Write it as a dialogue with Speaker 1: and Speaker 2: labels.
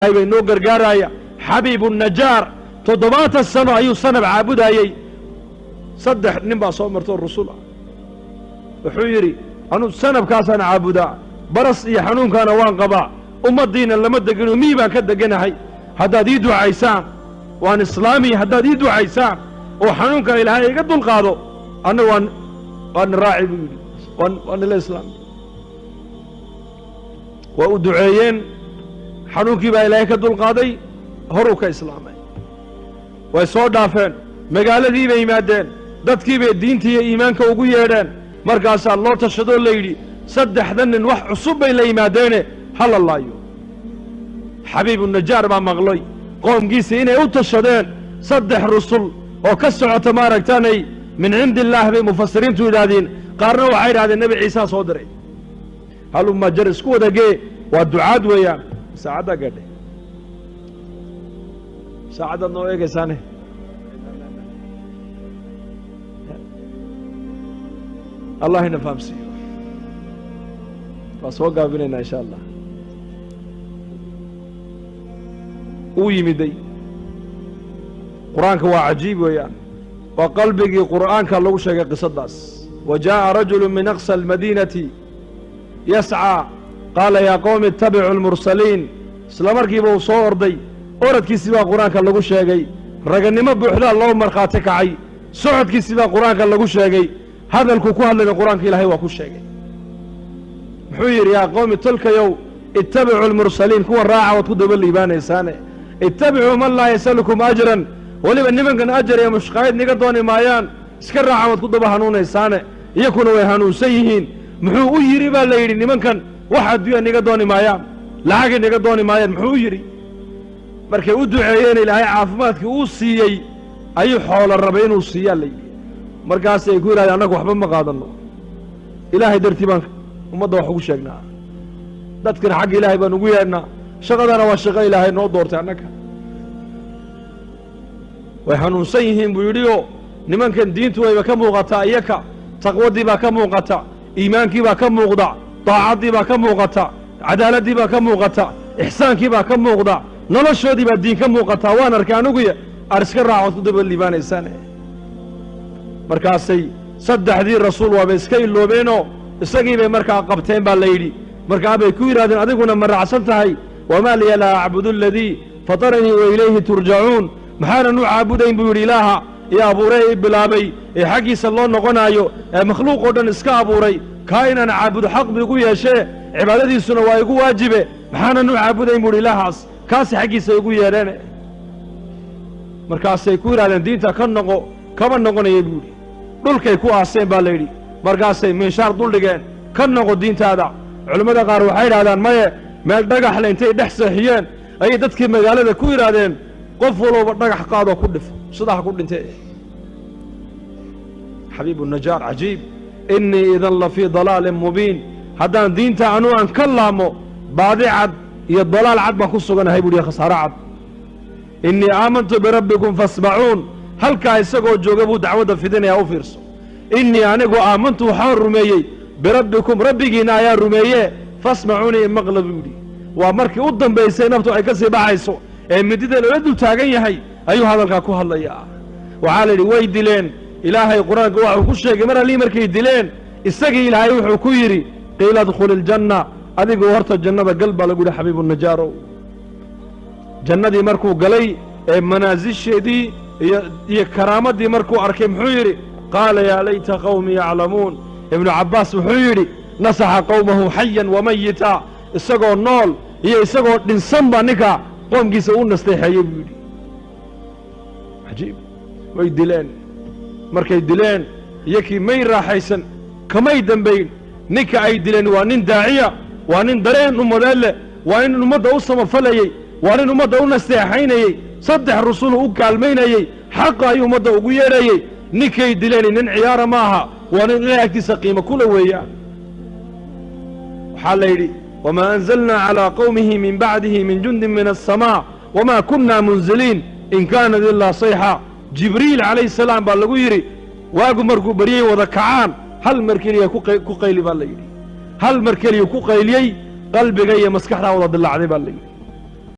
Speaker 1: bay noo gargaaraya xabiibu najaar 7 sano ayuu sanab caabudayay saddex nin baa soo martoo rusul ah wuxuu yidhi anu sanabkaasaan caabudaa baras iyo xanuunkaana waan qabaa ummaddiina lama degino mii baan ka deganahay haddaad ii ducaysaan waan islaami haddaad ii ducaysaan oo xanuunka ilaahay iga dulqaado anna waan raaci buu yidhi waan ila islaami waa u duceeyeen xanuunkii baa ilaahay ka dulqaaday horuu ka islaamay way soo dhaafeen magaaladii bay yimaadeen dadkii bay diintii iyo iimaanka ugu yeedheen markaasaa loo tashadoo la yidhi saddexdan nin wax cusub bay la yimaadeene ha la laayo xabiibu najaar baa maqlay qoomkiisii inay u tashadeen saddex rusul oo ka socota maaragtaanay min cindi illaah bay mufasiriintu yidhaahdeen qaarna waxay yidhahdeen nebi ciisaa soo diray halumma jar isku wadagee waa ducaad weeyaan saacaddaa gaadhay saacaddaad noo eegaysaane allah ina fahamsiiyo waa soo gaabinaynaa insha allah uu yimiday qur'aanka waa cajiib weeyaan waa qalbigii qur'aanka lagu sheegay qisadaas wa jaaءa rajulu min aqsa almadiinati yascىa qaala yaa qowmi ittabicu almursaliin isla markiiba uu soo orday oradkiisii baa qur'aanka lagu sheegay raganimo buuxdaa loo markhaati kacay socodkiisii baa qur'aanka lagu sheegay hadalkuu ku hadlayna qur'aanka ilaahay waa ku sheegay muxuu yidhi yaa qowmi tolkayow ittabicu almursaliin kuwa raaca waad ku daba liibaanaysaane ittabicuu man laa yasalukum ajran weliba nimankan ajar iyo mushqaayad niga dooni maayaan iska raaca waad ku daba hanuunaysaane iyakuna way hanuunsan yihiin muxuu u yidhi baa la yidhi nimankan wax adduunya niga dooni maayaan lacagay niga dooni maayaan muxuu u yidhi markay u duceeyeen ilaahay caafimaadkii uu siiyey ayuu xoolo rabay inuu siiyaa la yidhi markaasay ku yidhahdeen annagu waxba ma qaadanno ilaahay dartii baan ummadda wax ugu sheegnaa dadkana xagga ilaahay baan ugu yeedhnaa shaqadana waa shaqo ilaahay noo doortay annaga way hanuunsan yihiin buu yidhi oo nimankan diintu wayba ka muuqataa iyaka taqwadii baa ka muuqata iimaankii baa ka muuqda daacaddii baa ka muuqata cadaaladdii baa ka muuqata ixsaankii baa ka muuqda noloshoodii baa diin ka muuqataa waan arkay anuguya aad iska raacood ku daba liibaanaysaane markaasay saddexdii rasuul waabay iska iloobeenoo isagii bay markaa qabteen baa la yidhi markaa bay ku yidhahdeen adiguna ma raacsan tahay wamaa liya laa acbudu aladii fataranii wa ilayhi turjacuun maxaanan u caabudayn buu yidhi ilaaha io abuuree i bilaabay ee xaggiisa loo noqonaayo ee makhluuq oo dhan iska abuuray kaa inaan caabudo xaq bu igu yeeshee cibaadadiisuna waa igu waajibe maxaanan u caabudayn buu yidhi ilaahaas kaasi xaggiisa igu yeedheene markaasay ku yidhahdeen diinta ka noqo kama noqonaya buu yidhi dhulkay ku aaseen baa la yidhi markaasay minshaar duldhigeen ka noqo diintaada culimmada qaar waxay yidhahdaan maye meel dhagaxle intay dhex seexiyeen ayay dadkii magaalada ku yidhaahdeen qof walooba dhagax qaadoo ku dhifo sidaha ku dhintee xabiibu najaar cajiib innii idan la fii dalaalin mubiin haddaan diinta anuu aan ka laamo baadi cad iyo dalaal cad baan ku suganahay buu yidhi khasaaro cad innii aamantu birabbikum faasmacuun halkaa isagoo jooga buu dacwadda fidinayaa u fiirso innii anigu aamantu waxaan rumeeyey birabbikum rabbigiinna ayaa rumeeye fasmacuunii imaqla buu yidhi waa markii u dambaysay naftu ay ka sii baxayso ee midida loola dul taagan yahay ayuu hadalkaa ku hadlayaa waxaa la yidhi way dileen ilaahay qur-aanka waxuu ku sheegay mar allii markay dileen isagii ilaahay wuxuu ku yidhi qiila adkhuli iljanna adigu horta jannada gal baa lagu yidhi xabiibu najaarow jannadii markuu galay ee manaasisheedii iyo karaamaddii markuu arkay muxuu yidhi qaala yaa layta qawmi yaclamuun ibnu cabbaas wuxuu yidhi nasaxa qowmahu xayan wamayita isagoo nool iyo isagoo dhinsan baa ninka qoomkiisa u nasteexeeyey buu yidhi cajiib way dileen markay dileen iyokii may raaxaysan kamay dembayn ninka ay dileen waa nin daaciya waa nin dareen ummadeed leh waa nin ummadda u samafalayey waa nin ummadda u nasteexaynayey saddex rusulu u kaalmaynayey xaqa ayuu ummadda ugu yeedhayey ninkay dileen nin ciyaara ma aha waa nin ilaahay agtiisa qiimo kula weeyaan waxaa la yidhi wamaa anzalnaa calaa qowmihi min bacdihi min jundin min aلsamaa wamaa kunna munziliin in kaanat ilaa sayxa jibriil calayhi salaam baa lagu yidhi waagu markuu baryey wada kacaan hal mar keliya ku qayli baa la yidhi hal mar keliya ku qayliyey qalbiga iyo maskaxdaa wada dillaacday baa la yidhi